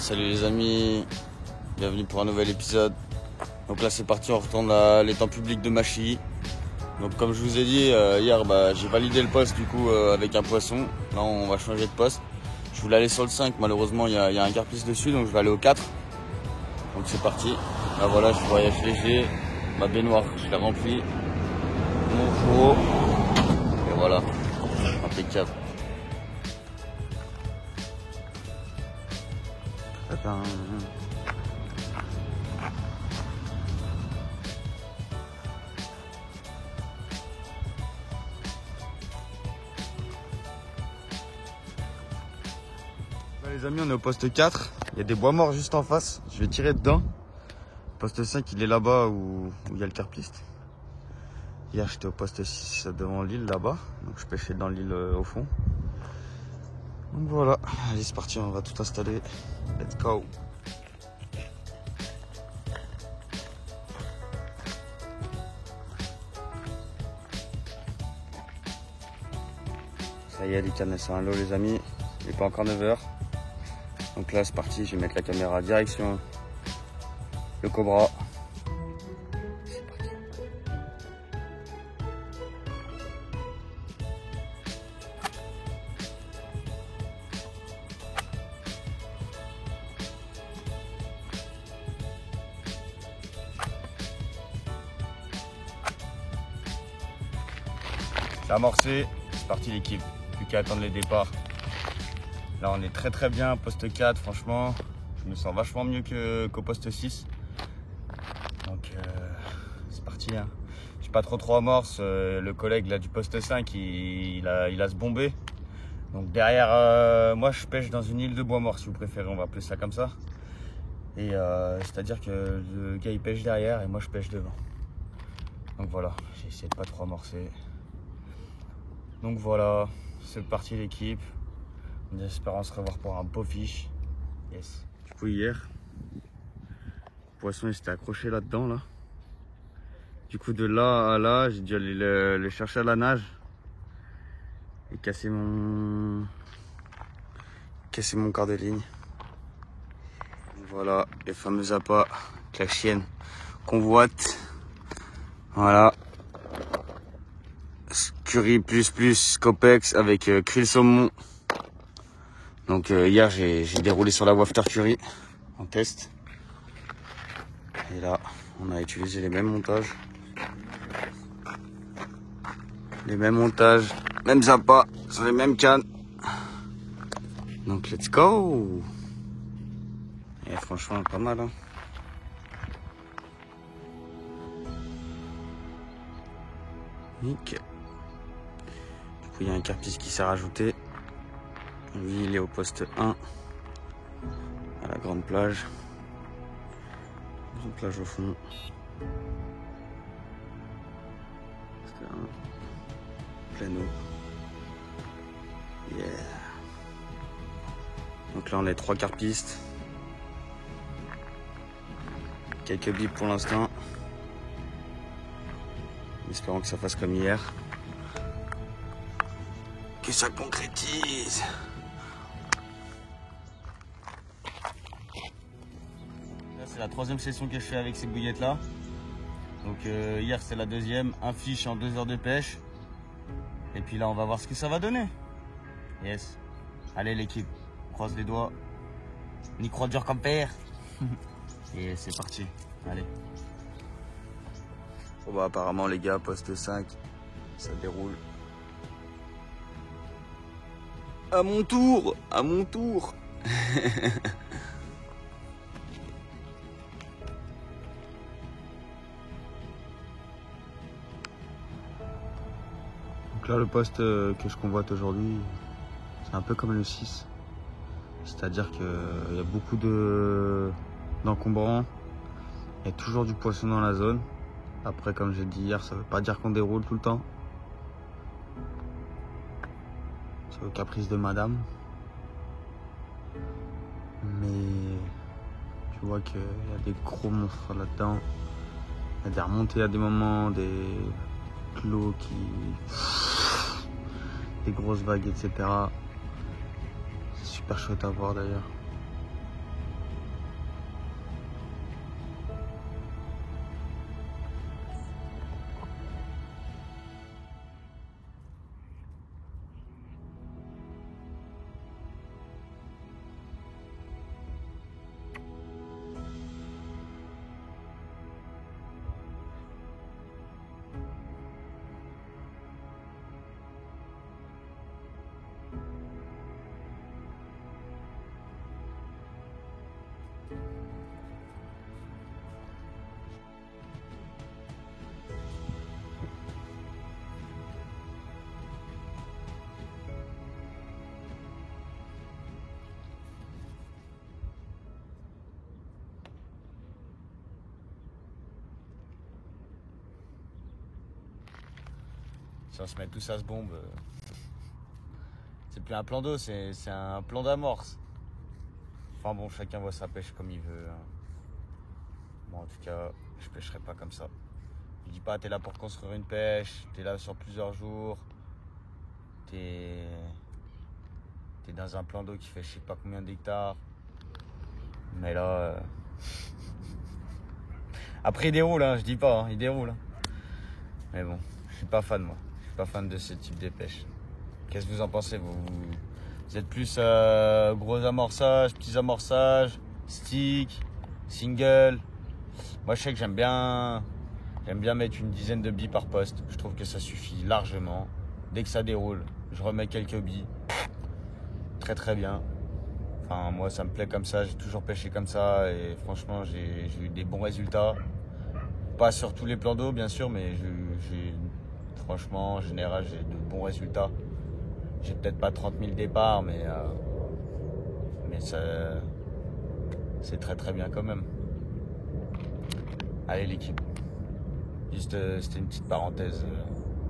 Salut les amis, bienvenue pour un nouvel épisode. Donc là c'est parti, on retourne à l'étang public de Machy. Donc comme je vous ai dit hier, j'ai validé le poste du coup avec un poisson. Là on va changer de poste. Je voulais aller sur le 5, malheureusement il y a un carpiste dessus, donc je vais aller au 4. Donc c'est parti. Là voilà, je voyage léger, ma baignoire je l'ai remplie, mon fourreau, et voilà, impeccable. Attends. Les amis, on est au poste 4, il y a des bois morts juste en face, je vais tirer dedans. Poste 5 il est là-bas où il y a le carpiste. Hier j'étais au poste 6 devant l'île là-bas, donc je pêchais dans l'île au fond. Donc voilà, allez c'est parti, on va tout installer, let's go. Ça y est, les cannes sont à l'eau les amis, il n'est pas encore 9 h. Donc là c'est parti, je vais mettre la caméra direction le cobra. C'est parti. C'est amorcé, c'est parti l'équipe, plus qu'à attendre les départs. Là on est très bien, poste 4 franchement, je me sens vachement mieux qu'au poste 6. Donc c'est parti hein. J'ai pas trop amorce, le collègue là du poste 5 il a se bombé. Donc derrière moi je pêche dans une île de bois mort si vous préférez, on va appeler ça comme ça. Et c'est à dire que le gars il pêche derrière et moi je pêche devant. Donc voilà, j'ai essayé de pas trop amorcer. Donc voilà, c'est parti l'équipe. En espérant se revoir pour un beau fiche. Yes. Du coup hier, le poisson il s'était accroché là-dedans là. Du coup de là à là, j'ai dû aller le chercher à la nage. Et casser mon quart de ligne. Voilà, les fameux appâts que la chienne convoite. Voilà. Curry plus Copex avec krill saumon. Donc hier j'ai déroulé sur la wafter curry en test. Et là on a utilisé les mêmes montages. Mêmes appâts sur les mêmes cannes. Donc let's go. Et franchement pas mal hein. Nickel. Du coup il y a un carpiste qui s'est rajouté. Lui il est au poste 1 à la grande plage. Grande plage au fond. Poste 1. Pleine eau. Yeah. Donc là on est 3 carpistes. Quelques bips pour l'instant. Espérons que ça fasse comme hier. Que ça concrétise. Là c'est la 3e session que je fais avec ces bouillettes là. Donc hier c'est la 2e, un fiche en 2 heures de pêche. Et puis là on va voir ce que ça va donner. Yes. Allez l'équipe, croise les doigts. On y croit dur comme père. Et c'est parti, allez. Bon bah apparemment les gars, poste 5, ça déroule. À mon tour. Donc là le poste que je convoite aujourd'hui, c'est un peu comme le 6. C'est-à-dire qu'il y a beaucoup d'encombrants. Il y a toujours du poisson dans la zone. Après comme j'ai dit hier, ça veut pas dire qu'on déroule tout le temps. C'est au caprice de madame. Mais tu vois qu'il y a des gros monstres là-dedans. Il y a des remontées à des moments, des clos des grosses vagues, etc. C'est super chouette à voir d'ailleurs. Si on se met tous à ce bombe, c'est plus un plan d'eau, c'est un plan d'amorce. Enfin bon, chacun voit sa pêche comme il veut. Moi en tout cas, je pêcherai pas comme ça. Je dis pas t'es là pour construire une pêche, t'es là sur plusieurs jours, t'es dans un plan d'eau qui fait je sais pas combien d'hectares. Mais là... Après il déroule, hein, je dis pas, hein, il déroule. Hein. Mais bon, je suis pas fan moi. Pas fan de ce type de pêche. Qu'est-ce que vous en pensez vous êtes plus gros amorçage, petits amorçages, stick, single? Moi je sais que j'aime bien mettre une dizaine de billes par poste. Je trouve que ça suffit largement. Dès que ça déroule, je remets quelques billes. Très très bien. Enfin moi ça me plaît comme ça, j'ai toujours pêché comme ça et franchement j'ai eu des bons résultats. Pas sur tous les plans d'eau bien sûr, mais franchement, en général, j'ai de bons résultats. J'ai peut-être pas 30 000 départs, mais c'est très très bien quand même. Allez l'équipe. Juste, c'était une petite parenthèse,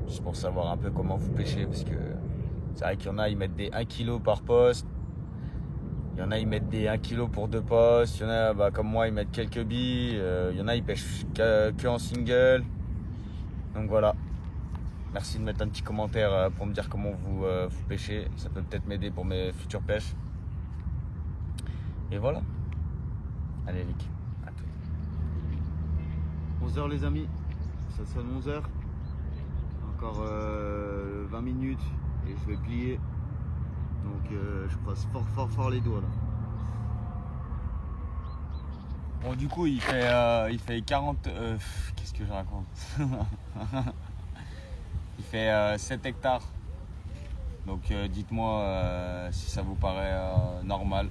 juste pour savoir un peu comment vous pêchez, parce que c'est vrai qu'il y en a, ils mettent des 1 kg par poste. Il y en a, ils mettent des 1 kg pour 2 postes. Il y en a, comme moi, ils mettent quelques billes. Il y en a, ils pêchent que en single. Donc voilà. Merci de mettre un petit commentaire pour me dire comment vous pêchez. Ça peut peut-être m'aider pour mes futures pêches. Et voilà. Allez l'équipe, à tout. 11h les amis. Ça sonne 11h. Encore 20 minutes et je vais plier. Donc je croise fort les doigts là. Bon du coup il fait 40... qu'est-ce que je raconte? Il fait 7 hectares. Donc dites-moi si ça vous paraît normal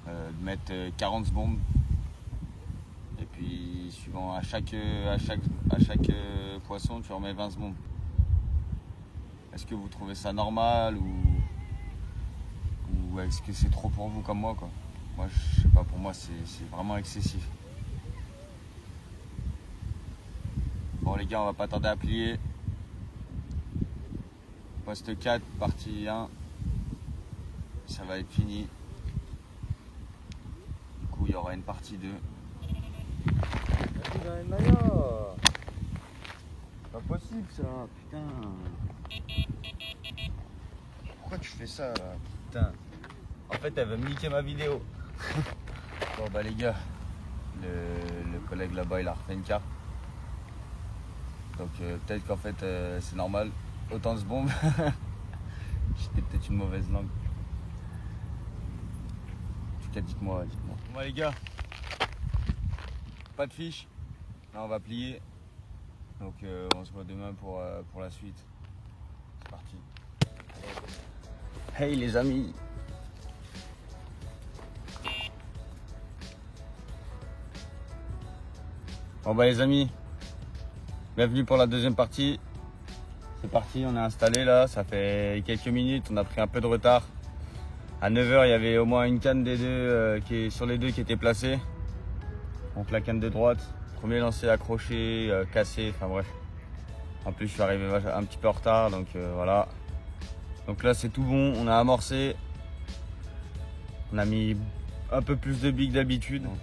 de mettre 40 bombes. Et puis suivant à chaque poisson tu remets 20 bombes. Est-ce que vous trouvez ça normal ou est-ce que c'est trop pour vous comme moi quoi? Moi je sais pas, pour moi c'est vraiment excessif. Bon les gars, on va pas tarder à plier. Poste 4, partie 1. Ça va être fini. Du coup il y aura une partie 2. Pas possible ça, putain. Pourquoi tu fais ça là? Putain. En fait elle veut me niquer ma vidéo. Bon bah les gars, le collègue là-bas il a refait une carte. Donc peut-être qu'en fait c'est normal. Autant de ce bombe. J'étais peut-être une mauvaise langue. En tout cas dites-moi. Bon bah les gars, pas de fiche. Là on va plier. Donc on se voit demain pour la suite. C'est parti. Hey les amis. Bon bah les amis, bienvenue pour la deuxième partie. C'est parti, on est installé là, ça fait quelques minutes, on a pris un peu de retard. À 9h, il y avait au moins une canne des deux sur les deux qui était placée. Donc la canne de droite, premier lancer accroché, cassé, enfin bref. En plus je suis arrivé un petit peu en retard, donc voilà. Donc là c'est tout bon, on a amorcé. On a mis un peu plus de billes que d'habitude. Donc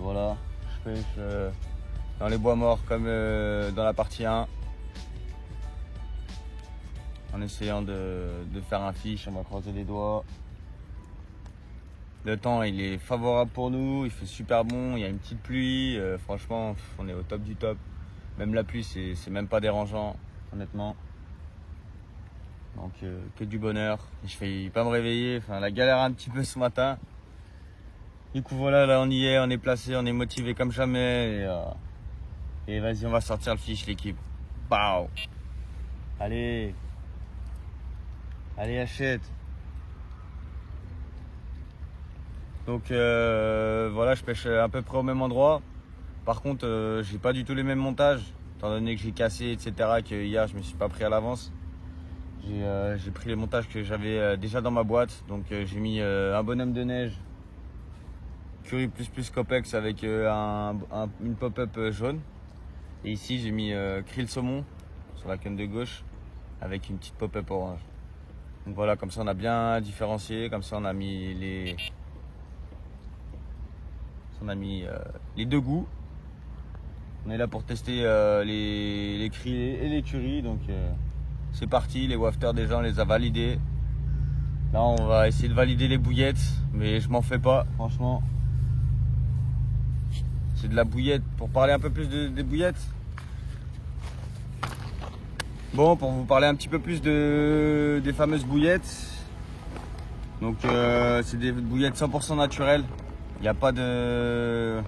voilà, je pêche dans les bois morts comme dans la partie 1. En essayant de faire un fiche, on va croiser les doigts. Le temps il est favorable pour nous, il fait super bon, il y a une petite pluie, franchement on est au top du top. Même la pluie c'est même pas dérangeant honnêtement. Donc que du bonheur. Je vais pas me réveiller, enfin la galère un petit peu ce matin. Du coup voilà, là on y est, on est placé, on est motivé comme jamais. Et vas-y on va sortir le fiche l'équipe. Pow. Allez. Allez achète. Donc voilà, je pêche à peu près au même endroit. Par contre, j'ai pas du tout les mêmes montages, étant donné que j'ai cassé, etc. Que hier, je me suis pas pris à l'avance. J'ai pris les montages que j'avais déjà dans ma boîte. Donc j'ai mis un bonhomme de neige, Curry plus Copex avec une pop-up jaune. Et ici, j'ai mis krill saumon sur la canne de gauche avec une petite pop-up orange. Donc voilà, comme ça on a bien différencié, comme ça on a mis les deux goûts. On est là pour tester les krill et les curry, donc c'est parti. Les wafters déjà on les a validés. Là on va essayer de valider les bouillettes, mais je m'en fais pas, franchement. C'est de la bouillette. Pour parler un peu plus des bouillettes. Bon, pour vous parler un petit peu plus des fameuses bouillettes. Donc c'est des bouillettes 100% naturelles. Il n'y a pas de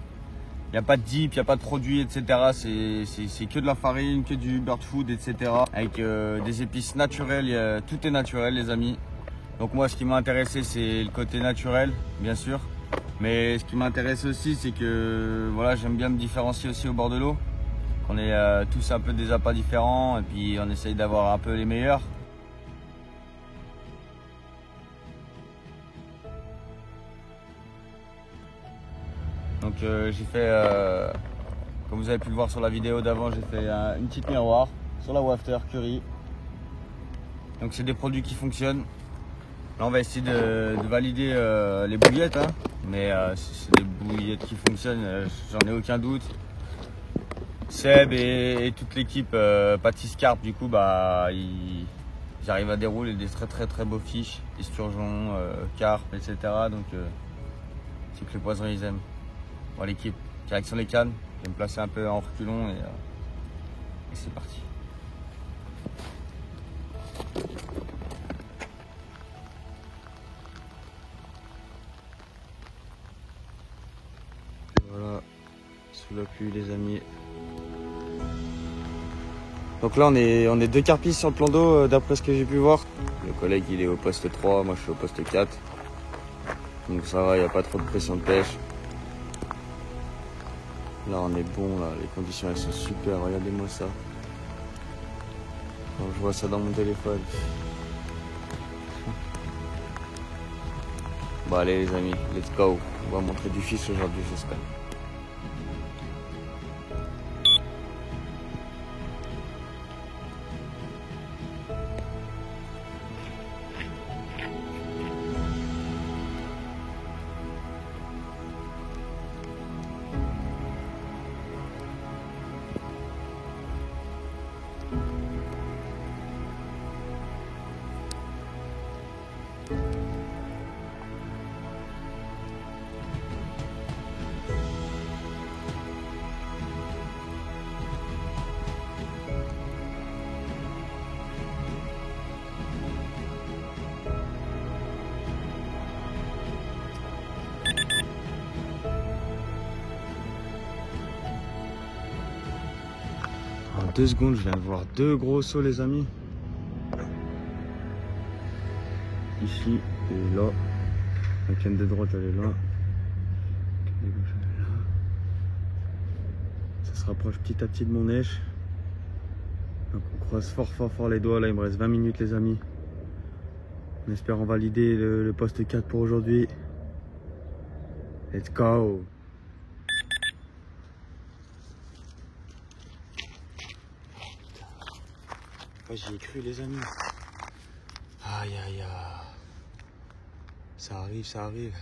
dip, il n'y a pas de produits, etc. C'est que de la farine, que du bird food, etc. Avec des épices naturelles. Tout est naturel, les amis. Donc moi, ce qui m'a intéressé, c'est le côté naturel, bien sûr. Mais ce qui m'intéresse aussi, c'est que voilà, j'aime bien me différencier aussi au bord de l'eau. On est tous un peu des appâts différents et puis on essaye d'avoir un peu les meilleurs. Donc j'ai fait, comme vous avez pu le voir sur la vidéo d'avant, j'ai fait une petite miroir sur la wafter curry. Donc c'est des produits qui fonctionnent. Là on va essayer de valider les bouillettes, hein. Mais c'est des bouillettes qui fonctionnent, j'en ai aucun doute. Seb et toute l'équipe Pâtis Carp, du coup bah ils arrivent à dérouler des très beaux fiches, des sturgeons, carpes, etc. Donc c'est que les poissons ils aiment. Bon, l'équipe, direction les cannes, je vais me placer un peu en reculon et c'est parti. Voilà, sous la pluie les amis. Donc là on est deux carpis sur le plan d'eau d'après ce que j'ai pu voir. Le collègue il est au poste 3, moi je suis au poste 4. Donc ça va, il n'y a pas trop de pression de pêche. Là on est bon, là, les conditions elles sont super, regardez-moi ça. Quand je vois ça dans mon téléphone. Bon allez les amis, let's go. On va montrer du fish aujourd'hui j'espère. En 2 secondes, je viens de voir 2 gros sauts les amis. Ici et là. La canne de droite elle est là. La canne de gauche elle est là. Ça se rapproche petit à petit de mon èche. Donc on croise fort les doigts. Là il me reste 20 minutes les amis. En espérant valider le poste 4 pour aujourd'hui. Let's go! Ah, j'y ai cru les amis. Aïe aïe aïe. Ça arrive.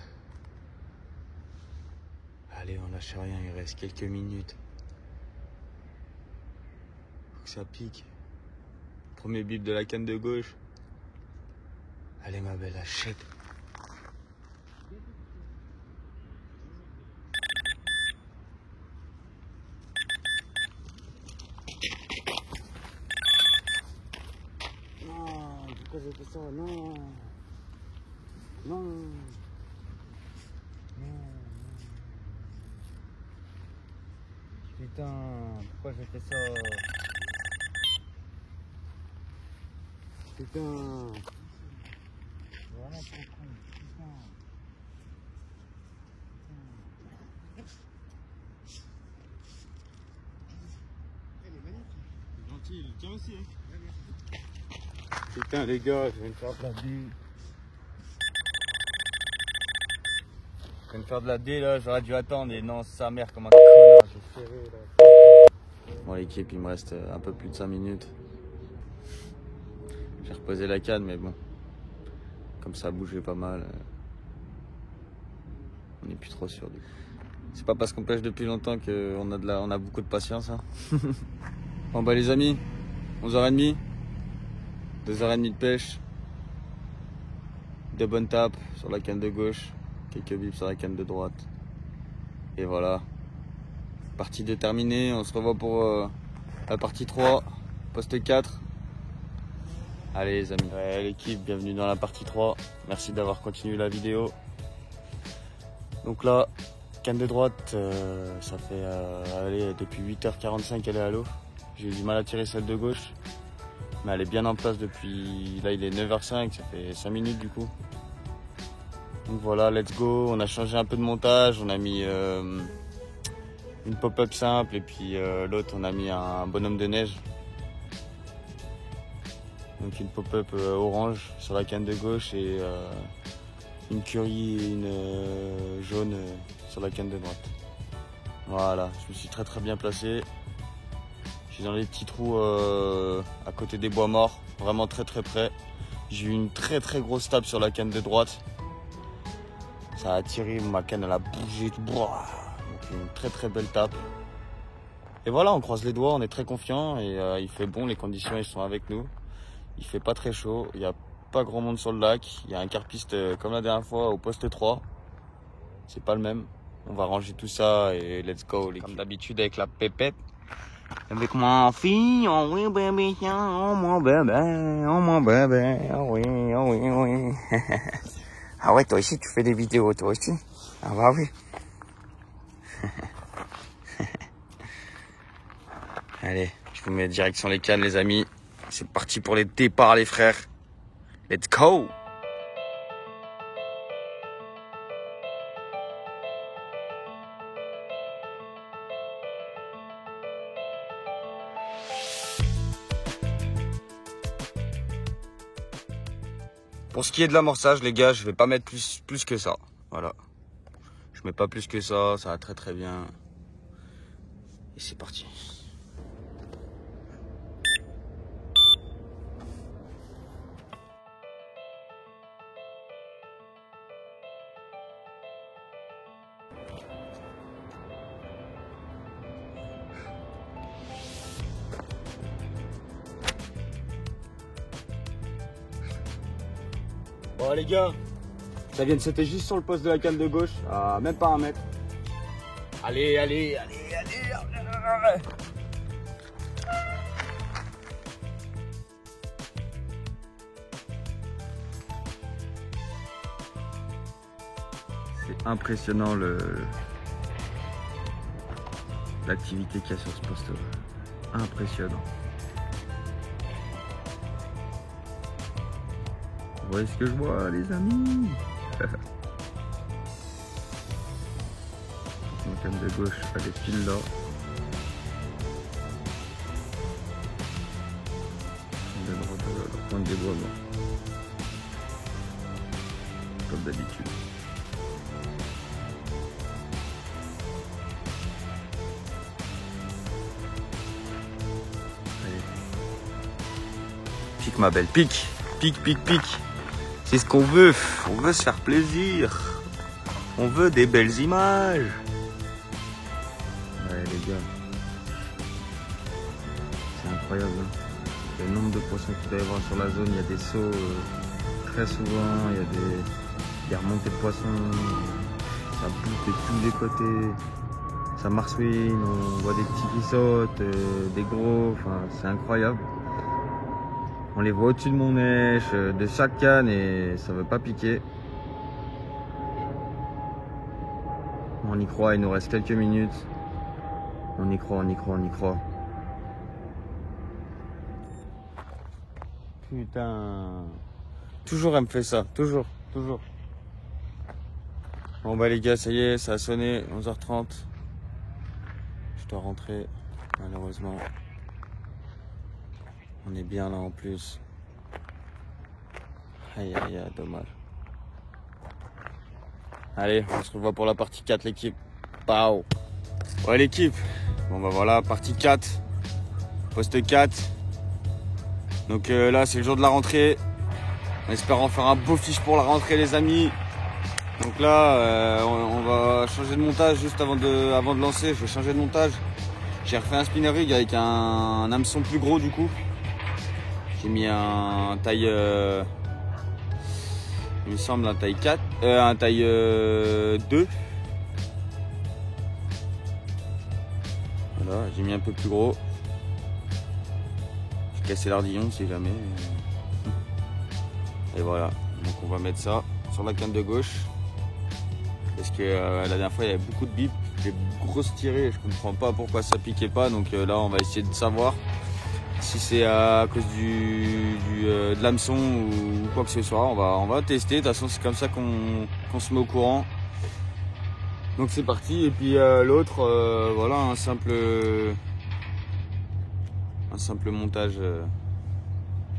Allez, on lâche rien, il reste quelques minutes. Faut que ça pique. Premier bip de la canne de gauche. Allez ma belle, achète. Non, pourquoi j'ai fait ça? Non. Putain, pourquoi j'ai fait ça? Putain. Voilà, trop con, putain. parti, il tient aussi. Putain les gars, je viens de faire de la D. Je viens de faire de la D là, j'aurais dû attendre et non, sa mère comme un connard, j'ai serré là. Bon l'équipe, il me reste un peu plus de 5 minutes. J'ai reposé la canne mais bon, comme ça a bougé pas mal, on n'est plus trop sûr du coup. C'est pas parce qu'on pêche depuis longtemps qu'on a beaucoup de patience. Hein. Bon bah les amis, 11h30, 2h30 de pêche, de bonnes tapes sur la canne de gauche, quelques bips sur la canne de droite. Et voilà, partie 2 terminée, on se revoit pour la partie 3, poste 4. Allez les amis, ouais, l'équipe, bienvenue dans la partie 3, merci d'avoir continué la vidéo. Donc là, canne de droite, ça fait allez, depuis 8h45 qu'elle est à l'eau. J'ai eu du mal à tirer celle de gauche, mais elle est bien en place depuis, là il est 9h05, ça fait 5 minutes du coup. Donc voilà, let's go, on a changé un peu de montage, on a mis une pop-up simple et puis l'autre on a mis un bonhomme de neige. Donc une pop-up orange sur la canne de gauche et une curry et une jaune sur la canne de droite. Voilà, je me suis très bien placé. Je suis dans les petits trous à côté des bois morts, vraiment très près. J'ai eu une très grosse tape sur la canne de droite. Ça a tiré, ma canne elle a bougé, donc une très belle tape. Et voilà, on croise les doigts, on est très confiant et il fait bon, les conditions ils sont avec nous. Il fait pas très chaud, il n'y a pas grand monde sur le lac. Il y a un carpiste comme la dernière fois au poste 3. C'est pas le même. On va ranger tout ça et let's go. Comme d'habitude avec la pépette. Avec mon fille, oh oui bébé, oh mon bébé, oh oui. Ah ouais, toi aussi tu fais des vidéos, toi aussi. Ah bah oui. Allez, je vous mets direction les cannes les amis. C'est parti pour les départs les frères. Let's go! Pour ce qui est de l'amorçage, les gars, je vais pas mettre plus que ça. Voilà. Je mets pas plus que ça va très bien. Et c'est parti. Bon les gars, ça vient de sauter juste sur le poste de la canne de gauche, à même pas 1 mètre. Allez. C'est impressionnant l'activité qu'il y a sur ce poste-là. Impressionnant. Vous voyez ce que je vois, les amis? Mon canne de gauche, elle est pile là. De droite, la pointe des bois morts. Comme d'habitude. Allez. Pique ma belle, pique. Pique. C'est ce qu'on veut. On veut se faire plaisir. On veut des belles images. Ouais les gars. C'est incroyable. Hein. Le nombre de poissons qu'il doit y avoir sur la zone. Il y a des sauts très souvent. Il y a des remontées de poissons. Ça bouge de tous les côtés. Ça marsouine. On voit des petits qui sautent. Des gros. Enfin, c'est incroyable. On les voit au-dessus de mon neige, de chaque canne et ça veut pas piquer. On y croit, il nous reste quelques minutes. On y croit. Putain. Toujours elle me fait ça, toujours. Bon bah les gars, ça y est, ça a sonné, 11h30. Je dois rentrer, malheureusement. On est bien là en plus. Aïe aïe aïe, dommage. Allez, on se revoit pour la partie 4 l'équipe. Pau. Ouais l'équipe. Bon bah voilà, partie 4. Poste 4. Donc là c'est le jour de la rentrée. En espérant faire un beau fiche pour la rentrée les amis. Donc là on va changer de montage juste avant de lancer. Je vais changer de montage. J'ai refait un spinner rig avec un hameçon plus gros du coup. J'ai mis un taille, il me semble un taille 4, un taille 2. Voilà, j'ai mis un peu plus gros. J'ai cassé l'ardillon si jamais. Et voilà, donc on va mettre ça sur la canne de gauche. Parce que la dernière fois il y avait beaucoup de bips, des grosses tirées, je comprends pas pourquoi ça piquait pas. Donc là on va essayer de savoir si c'est à cause de l'hameçon ou quoi que ce soit. On va tester, de toute façon c'est comme ça qu'on se met au courant. Donc c'est parti, et puis l'autre, voilà un simple montage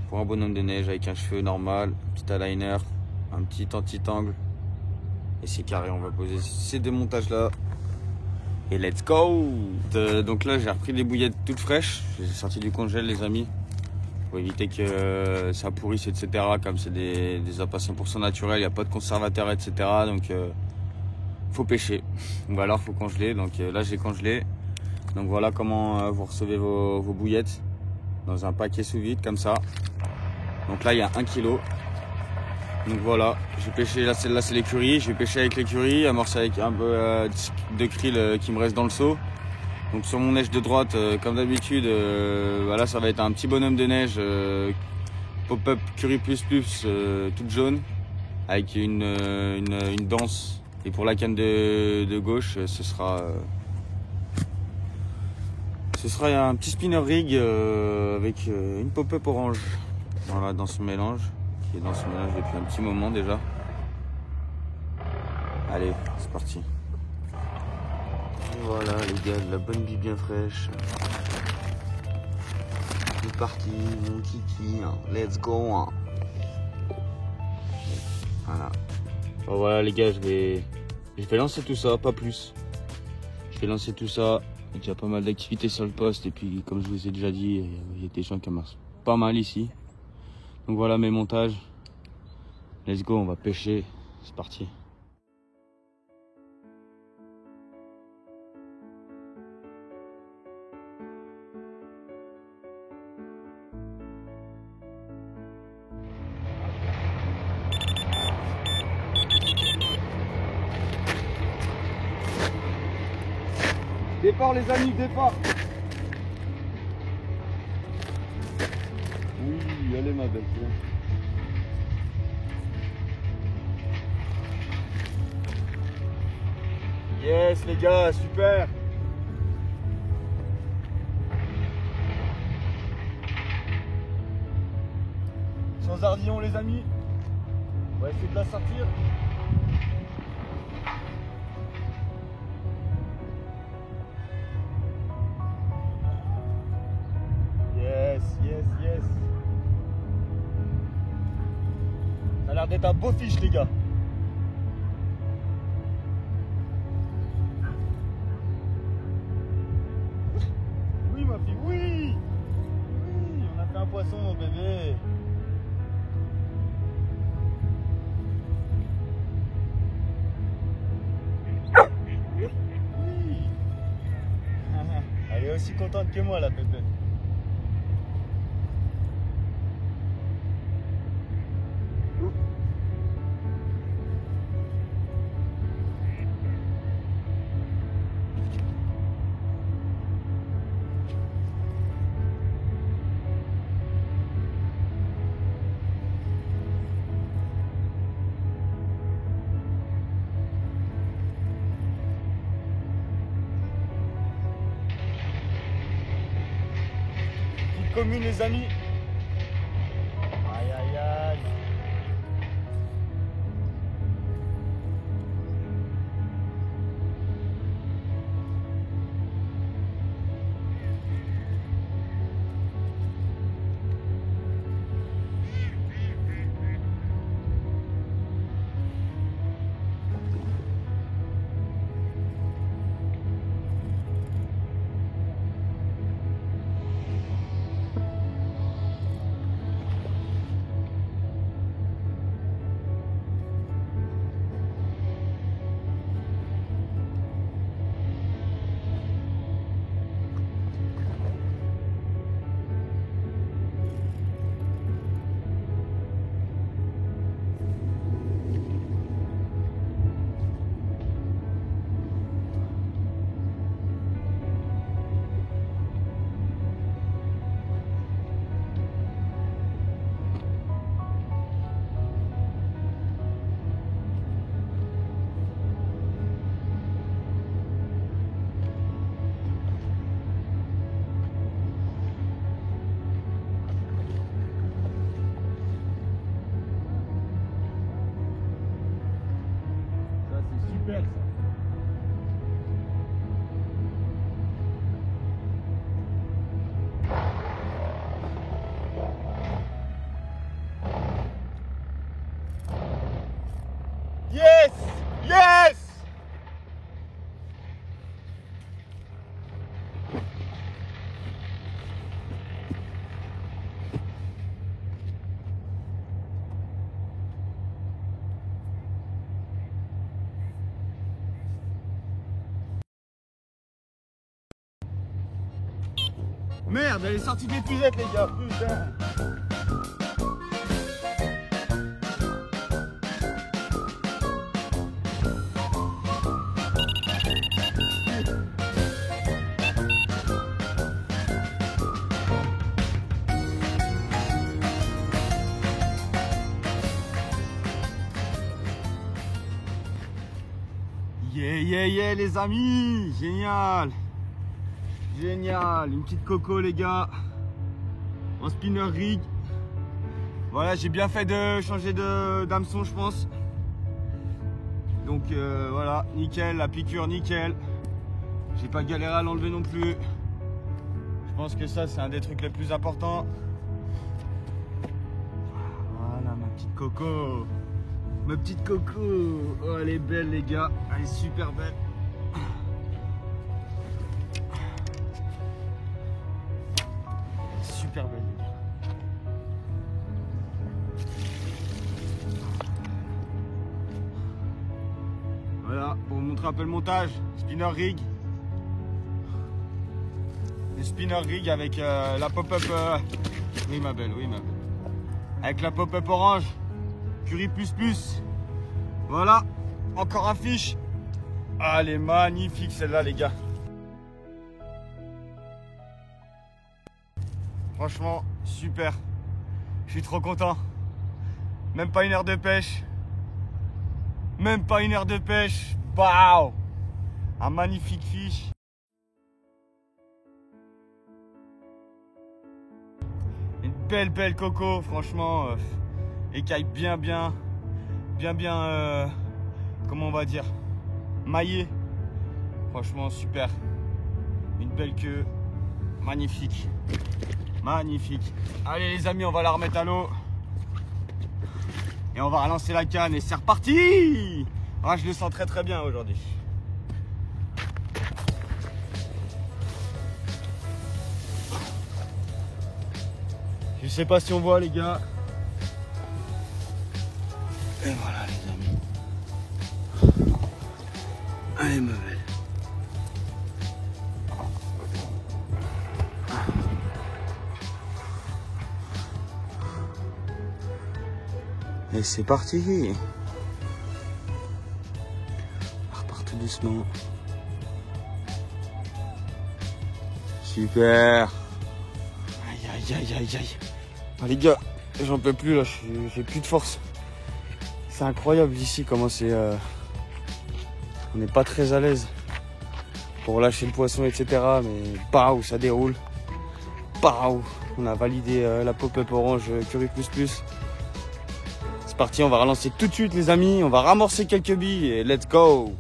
pour un bonhomme de neige avec un cheveu normal, un petit aligner, un petit anti-angle. Et c'est carré, on va poser ces démontages là. Et let's go! Donc là j'ai repris des bouillettes toutes fraîches, je les ai sorties du congèle les amis. Pour éviter que ça pourrisse, etc. Comme c'est des appâts 100% naturels, il n'y a pas de conservateur, etc. Donc faut pêcher. Ou alors faut congeler. Donc là j'ai congelé. Donc voilà comment vous recevez vos bouillettes. Dans un paquet sous vide comme ça. Donc là il y a 1 kg. Donc voilà, je vais pêcher, là c'est l'écurie, je vais pêcher avec l'écurie, amorcer avec un peu de krill qui me reste dans le seau. Donc sur mon neige de droite, comme d'habitude, voilà, ça va être un petit bonhomme de neige pop-up Curry Plus Plus toute jaune, avec une danse. Et pour la canne de gauche, ce sera un petit spinner rig avec une pop-up orange. Voilà, dans ce mélange. Qui est dans ce mélange depuis un petit moment déjà. Allez, c'est parti. Et voilà les gars, de la bonne bille bien fraîche. C'est parti, mon kiki, let's go. Voilà. Bon, voilà les gars, je vais lancer tout ça, pas plus. Je vais lancer tout ça. Il y a déjà pas mal d'activités sur le poste et puis comme je vous ai déjà dit, il y a des gens qui marchent pas mal ici. Donc voilà mes montages. Let's go, on va pêcher. C'est parti. Départ les amis, départ. Oui, allez ma belle. Yes les gars, super. Sans ardillon les amis. On va essayer de la sortir. Yes, yes, yes. Ça a l'air d'être un beau fiche les gars. Oui ma fille, oui. Oui, on a fait un poisson mon bébé. Oui. Elle est aussi contente que moi la pépette. Commune les amis. Aïe aïe aïe. super ça. Yes! Yes! Merde, elle est sortie d'épuisette les gars, putain. Yeah les amis, génial. Génial, une petite coco les gars, en spinner rig. Voilà, j'ai bien fait de changer d'hameçon je pense. Donc voilà, nickel, la piqûre nickel. J'ai pas galéré à l'enlever non plus. Je pense que ça c'est un des trucs les plus importants. Voilà ma petite coco. Ma petite coco. Oh elle est belle les gars, elle est super belle. Super belle. Voilà, pour vous montrer un peu le montage, spinner rig. Le spinner rig avec la pop-up. Oui ma belle, oui ma belle. Avec la pop-up orange, Curry++. Voilà, encore un fiche. Ah, elle est magnifique celle-là les gars. Franchement, super. Je suis trop content. Même pas une heure de pêche. Même pas une heure de pêche. Waouh! Un magnifique fiche. Une belle coco, franchement. Écaille bien, comment on va dire? Maillée. Franchement, super. Une belle queue. Magnifique. Magnifique. Allez les amis, on va la remettre à l'eau. Et on va relancer la canne et c'est reparti. Ah, je le sens très bien aujourd'hui. Je sais pas si on voit les gars. Et voilà les amis. Allez ma belle. Et c'est parti. On repart tout doucement. Super. Aïe. Ah, les gars, j'en peux plus là, j'ai plus de force. C'est incroyable ici comment c'est... On n'est pas très à l'aise pour lâcher le poisson, etc. Mais paou, ça déroule. Paou. On a validé la pop-up orange Curry++. C'est parti, on va relancer tout de suite les amis. On va ramorcer quelques billes et let's go.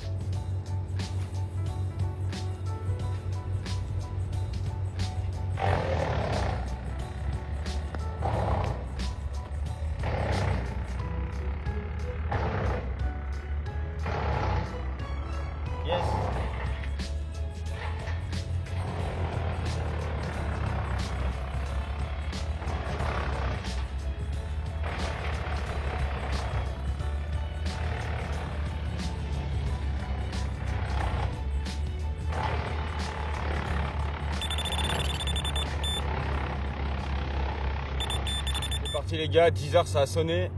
Yes. C'est parti les gars, 10 h ça a sonné.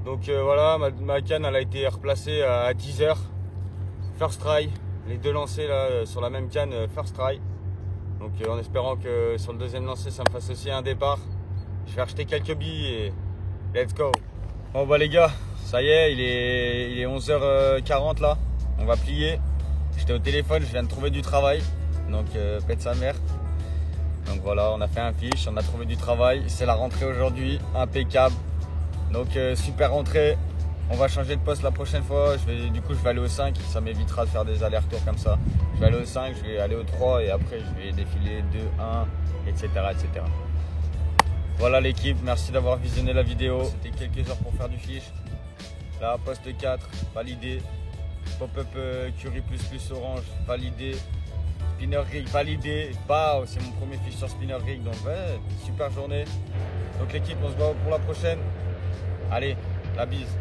Donc voilà, ma canne elle a été replacée à 10 h. First try, les deux lancers là sur la même canne, first try. Donc en espérant que sur le deuxième lancer ça me fasse aussi un départ. Je vais acheter quelques billes et let's go. Bon bah les gars, ça y est, il est 11 h 40 là. On va plier. J'étais au téléphone, je viens de trouver du travail. Donc pète sa mère. Donc voilà, on a fait un fiche, on a trouvé du travail. C'est la rentrée aujourd'hui, impeccable. Donc super rentrée. On va changer de poste la prochaine fois. Du coup, je vais aller au 5. Ça m'évitera de faire des allers-retours comme ça. Je vais aller au 5, je vais aller au 3 et après, je vais défiler 2, 1, etc. etc. Voilà l'équipe, merci d'avoir visionné la vidéo. C'était quelques heures pour faire du fiche. Là, poste 4, validé. Pop-up Curry plus orange, validé. Spinner rig, validé. Bah, c'est mon premier fiche sur Spinner rig, donc ouais, super journée. Donc l'équipe, on se voit pour la prochaine. Allez, la bise.